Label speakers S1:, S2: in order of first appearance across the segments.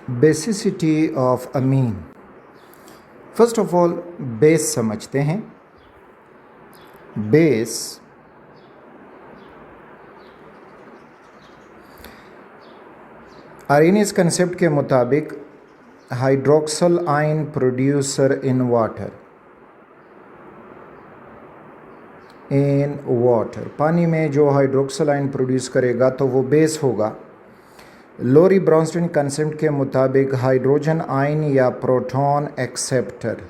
S1: Basicity of amine. First of all base समझते हैं। Base Arrhenius concept के मुताबिक hydroxyl ion producer in water, पानी में जो हाइड्रोक्सल आयन प्रोड्यूस करेगा तो वो बेस होगा। लोरी ब्रॉन्स्टन कंसेप्ट के मुताबिक हाइड्रोजन आयन या प्रोटॉन एक्सेप्टर,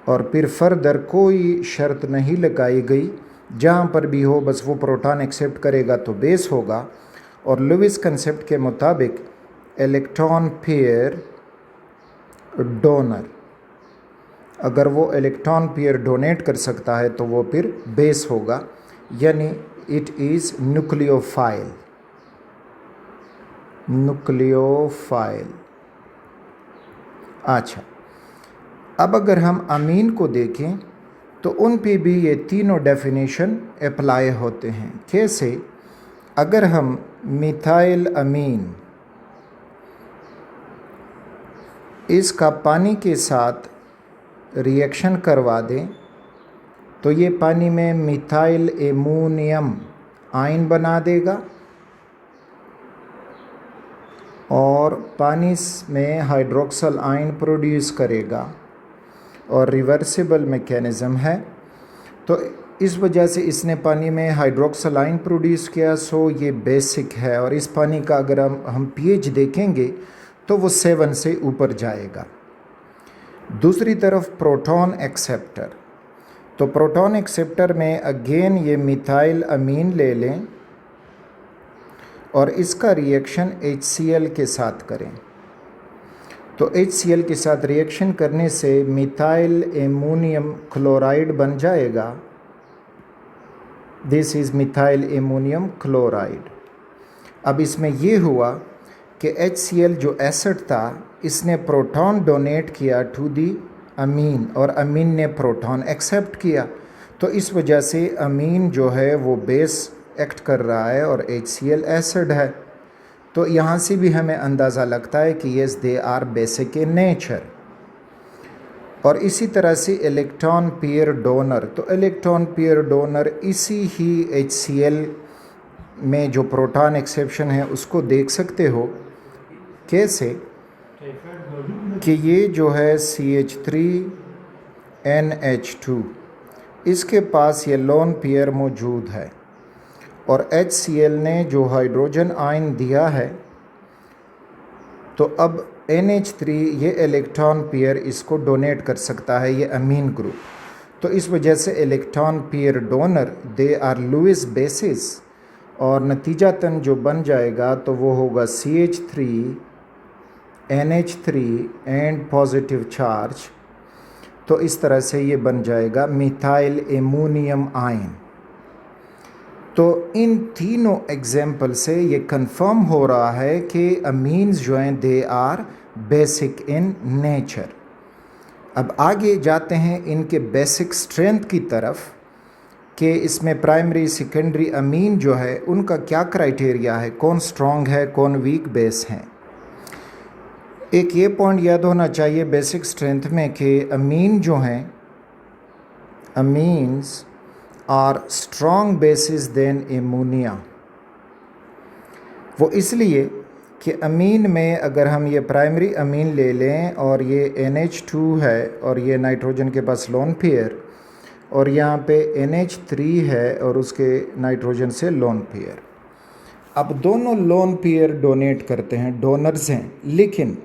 S1: और फिर फर्दर कोई शर्त नहीं लगाई गई, जहाँ पर भी हो बस वो प्रोटॉन एक्सेप्ट करेगा तो बेस होगा। और लुइस कंसेप्ट के मुताबिक इलेक्ट्रॉन पेयर डोनर, अगर वो इलेक्ट्रॉन पेयर डोनेट कर सकता है तो वो फिर बेस होगा, यानी इट इज़ न्यूक्लियोफाइल। अच्छा, अब अगर हम अमीन को देखें तो उन पे भी ये तीनों डेफिनेशन अप्लाई होते हैं। कैसे? अगर हम मिथाइल अमीन इसका पानी के साथ रिएक्शन करवा दें तो ये पानी में मिथाइल एमोनियम आयन बना देगा और पानी में हाइड्रोक्सल आयन प्रोड्यूस करेगा, और रिवर्सिबल मैकेनिज़्म है। तो इस वजह से इसने पानी में हाइड्रोक्सल आयन प्रोड्यूस किया, सो ये बेसिक है। और इस पानी का अगर हम पीएच देखेंगे तो वो 7 से ऊपर जाएगा। दूसरी तरफ प्रोटॉन एक्सेप्टर, तो प्रोटॉन एक्सेप्टर में अगेन ये मिथाइल अमीन ले लें और इसका रिएक्शन HCl के साथ करें, तो HCl के साथ रिएक्शन करने से मिथाइल एमोनियम क्लोराइड बन जाएगा। This is methyl ammonium chloride. अब इसमें ये हुआ कि HCl जो एसिड था इसने प्रोटॉन डोनेट किया टू दी अमीन, और अमीन ने प्रोटॉन एक्सेप्ट किया, तो इस वजह से अमीन जो है वो बेस एक्ट कर रहा है और HCl एसिड है। तो यहाँ से भी हमें अंदाज़ा लगता है कि yes they are basic in nature. और इसी तरह से इलेक्ट्रॉन पेयर डोनर, तो इलेक्ट्रॉन पेयर डोनर इसी ही HCl में जो प्रोटॉन एक्सेप्शन है उसको देख सकते हो। कैसे? कि ये जो है CH3NH2, इसके पास ये लोन पेयर मौजूद है, और HCl ने जो हाइड्रोजन आयन दिया है, तो अब NH3 ये इलेक्ट्रॉन पेयर इसको डोनेट कर सकता है, ये अमीन ग्रुप। तो इस वजह से electron pair donor they are Lewis bases, और नतीजतन जो बन जाएगा तो वो होगा CH3NH3 एंड पॉजिटिव चार्ज। तो इस तरह से ये बन जाएगा मिथाइल एमोनियम आयन। तो इन तीनों एग्जाम्पल से ये कंफर्म हो रहा है कि अमीन्स जो हैं they are basic in nature. अब आगे जाते हैं इनके बेसिक स्ट्रेंथ की तरफ, कि इसमें प्राइमरी सेकेंडरी अमीन जो है उनका क्या क्राइटेरिया है, कौन स्ट्रॉन्ग है कौन वीक बेस हैं। एक ये पॉइंट याद होना चाहिए बेसिक स्ट्रेंथ में कि अमीन जो हैं, amines are strong bases than ammonia. वो इसलिए कि अमीन में अगर हम ये प्राइमरी अमीन ले लें और ये NH2 है और ये नाइट्रोजन के पास लोन पेयर, और यहाँ पे NH3 है और उसके नाइट्रोजन से लोन पेयर। अब दोनों लोन पेयर डोनेट करते हैं, डोनर्स हैं, लेकिन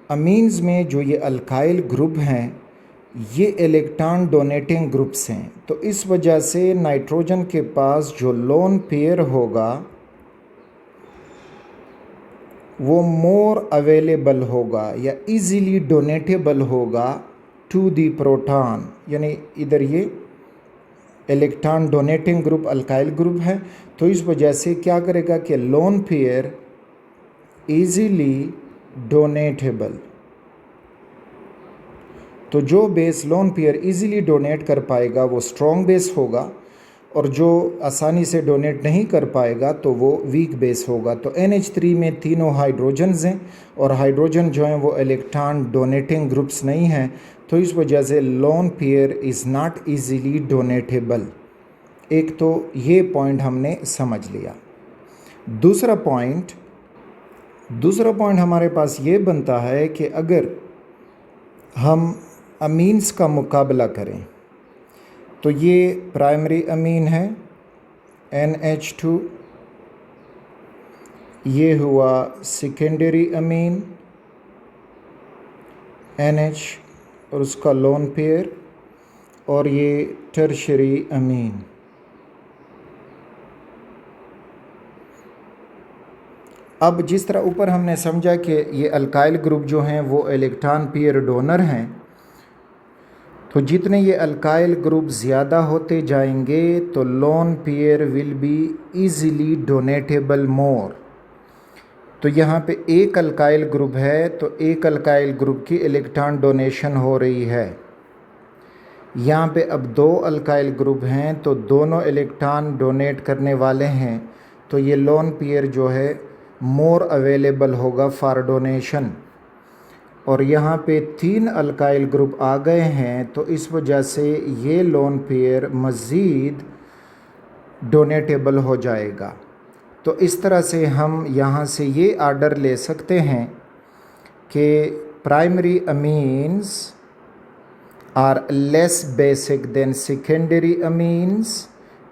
S1: अमीन्स में जो ये अल्काइल ग्रुप हैं ये इलेक्ट्रॉन डोनेटिंग ग्रुप्स हैं। तो इस वजह से नाइट्रोजन के पास जो लोन पेयर होगा वो मोर अवेलेबल होगा या इजीली डोनेटेबल होगा टू दी प्रोटॉन, यानी इधर ये electron donating group alkyl group है। तो इस वजह से क्या करेगा कि लोन पेयर इजीली डोनेटेबल, तो जो base lone pair easily donate कर पाएगा वो स्ट्रॉन्ग बेस होगा, और जो आसानी से डोनेट नहीं कर पाएगा तो वो वीक बेस होगा। तो NH3 में तीनों हाइड्रोजन्स हैं और हाइड्रोजन जो हैं वो इलेक्ट्रॉन डोनेटिंग ग्रुप्स नहीं हैं, तो इस वजह से lone pair is not easily donatable. एक तो ये पॉइंट हमने समझ लिया। दूसरा पॉइंट हमारे पास ये बनता है कि अगर हम अमीन्स का मुकाबला करें तो ये प्राइमरी अमीन है NH2, ये हुआ सेकेंडरी अमीन NH और उसका लोन पेयर, और ये टर्शरी अमीन। अब जिस तरह ऊपर हमने समझा कि ये अल्काइल ग्रुप जो हैं वो इलेक्ट्रॉन पेयर डोनर हैं, तो जितने ये अल्काइल ग्रुप ज़्यादा होते जाएंगे तो lone pair will be easily donatable more. तो यहाँ पे एक अल्काइल ग्रुप है तो एक अल्काइल ग्रुप की इलेक्ट्रॉन डोनेशन हो रही है। यहाँ पे अब दो अल्काइल ग्रुप हैं तो दोनों इलेक्ट्रॉन डोनेट करने वाले हैं, तो ये लोन पेयर जो है मोर अवेलेबल होगा फॉर डोनेशन। और यहाँ पे तीन अल्काइल ग्रुप आ गए हैं तो इस वजह से ये लोन पेयर मज़ीद डोनेटेबल हो जाएगा। तो इस तरह से हम यहाँ से ये आर्डर ले सकते हैं कि primary amines are less basic than secondary amines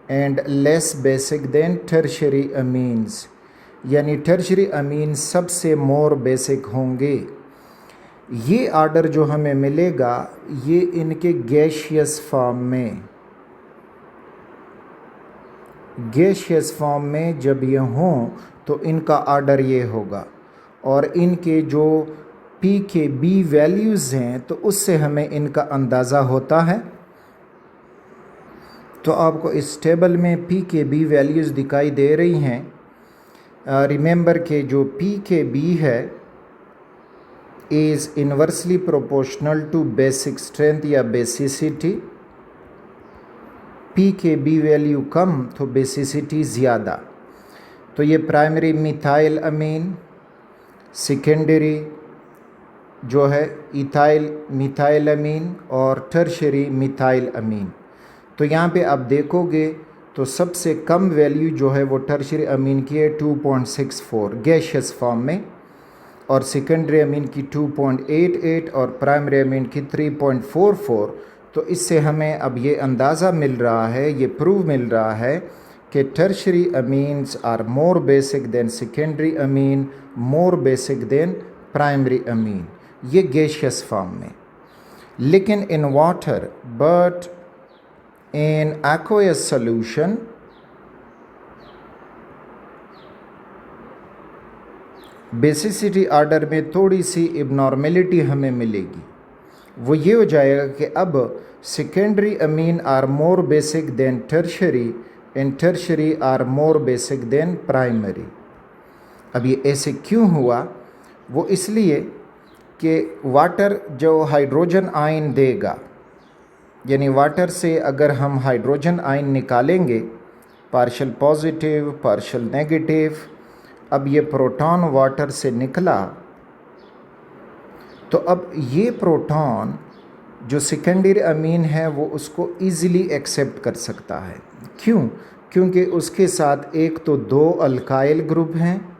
S1: and less basic than tertiary amines, यानी टर्शरी अमीन सबसे मोर बेसिक होंगे। ये आर्डर जो हमें मिलेगा ये इनके गैशियस फॉर्म में जब ये हों तो इनका आर्डर ये होगा, और इनके जो pKb वैल्यूज़ हैं तो उससे हमें इनका अंदाज़ा होता है। तो आपको इस टेबल में pKb वैल्यूज़ दिखाई दे रही हैं। रिमेंबर के जो pKb है is inversely proportional to basic strength या basicity। pKb वैल्यू कम तो बेसिसिटी ज़्यादा। तो ये प्राइमरी मिथाइल अमीन, सेकेंडरी जो है मिथाइल अमीन और टर्शरी मिथाइल अमीन। तो यहाँ पे आप देखोगे तो सबसे कम वैल्यू जो है वो टर्शरी अमीन की है 2.64 गैशियस फॉर्म में, और सेकेंडरी अमीन की 2.88 और प्राइमरी अमीन की 3.44। तो इससे हमें अब ये अंदाज़ा मिल रहा है, ये प्रूव मिल रहा है कि tertiary amines are more basic than secondary amine, more basic than primary amine, ये गैशियस फॉर्म में। लेकिन in water but in aqueous solution basicity order में थोड़ी सी इबनॉर्मेलिटी हमें मिलेगी। वो ये हो जाएगा कि अब secondary amine are more basic than tertiary and tertiary are more basic than primary. अब ये ऐसे क्यों हुआ? वो इसलिए कि वाटर जो हाइड्रोजन आयन देगा, यानी वाटर से अगर हम हाइड्रोजन आयन निकालेंगे पार्शियल पॉजिटिव पार्शियल नेगेटिव, अब ये प्रोटॉन वाटर से निकला तो अब ये प्रोटॉन जो सेकेंडरी अमीन है वो उसको ईज़िली एक्सेप्ट कर सकता है। क्यों? क्योंकि उसके साथ एक तो दो अल्काइल ग्रुप हैं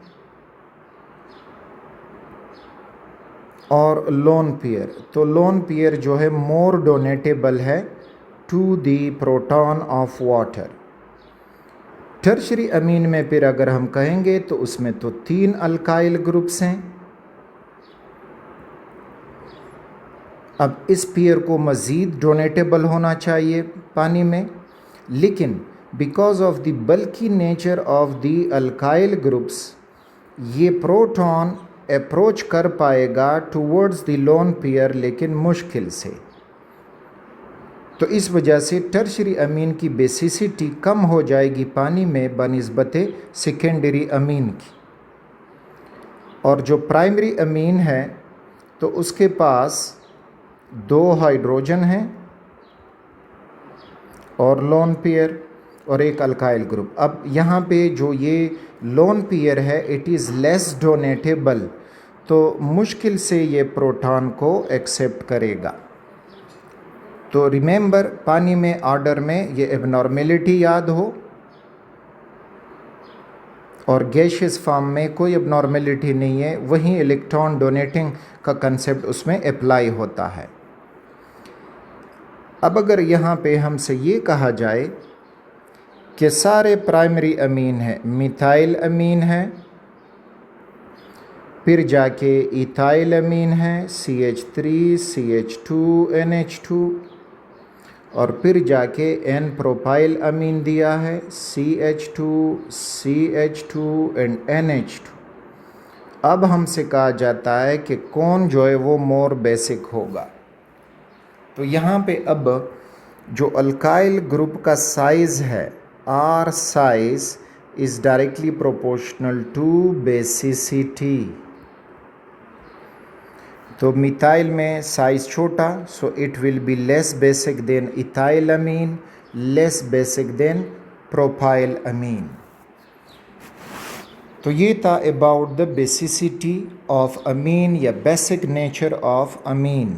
S1: और लोन पेयर। तो लोन पेयर जो है मोर डोनेटेबल है to the proton of water. Tertiary amine में फिर अगर हम कहेंगे तो उसमें तो तीन अल्काइल ग्रुप्स हैं। अब इस पेयर को मज़ीद डोनेटेबल होना चाहिए पानी में, लेकिन because of the bulky nature of the alkyl groups ये प्रोटॉन अप्रोच कर पाएगा टूवर्ड्स द लोन पेयर, लेकिन मुश्किल से। तो इस वजह से टर्शरी अमीन की बेसिसिटी कम हो जाएगी पानी में बनिस्बत सेकेंडरी अमीन की। और जो प्राइमरी अमीन है तो उसके पास दो हाइड्रोजन हैं और लोन पेयर, और एक अल्काइल ग्रुप। अब यहाँ पे जो ये लोन पेयर है इट इज़ लेस डोनेटेबल, तो मुश्किल से ये प्रोटॉन को एक्सेप्ट करेगा। तो रिमेंबर पानी में ऑर्डर में ये एबनॉर्मेलिटी याद हो, और गैशियस फॉर्म में कोई एबनॉर्मेलिटी नहीं है, वहीं इलेक्ट्रॉन डोनेटिंग का कंसेप्ट उसमें अप्लाई होता है। अब अगर यहाँ पे हमसे ये कहा जाए कि सारे प्राइमरी अमीन है, मिथाइल अमीन है, फिर जाके इथाइल अमीन है CH3 CH2 NH2, और फिर जाके N प्रोपाइल अमीन दिया है CH2 CH2 एंड NH2। अब हमसे कहा जाता है कि कौन जो है वो मोर बेसिक होगा। तो यहाँ पे अब जो अल्काइल ग्रुप का साइज़ है R size is directly proportional to basicity. तो मिथाइल में साइज छोटा, so it will be less basic than ethyl amine, less basic than propyl amine. तो ये था about the basicity of amine या basic nature of Amin.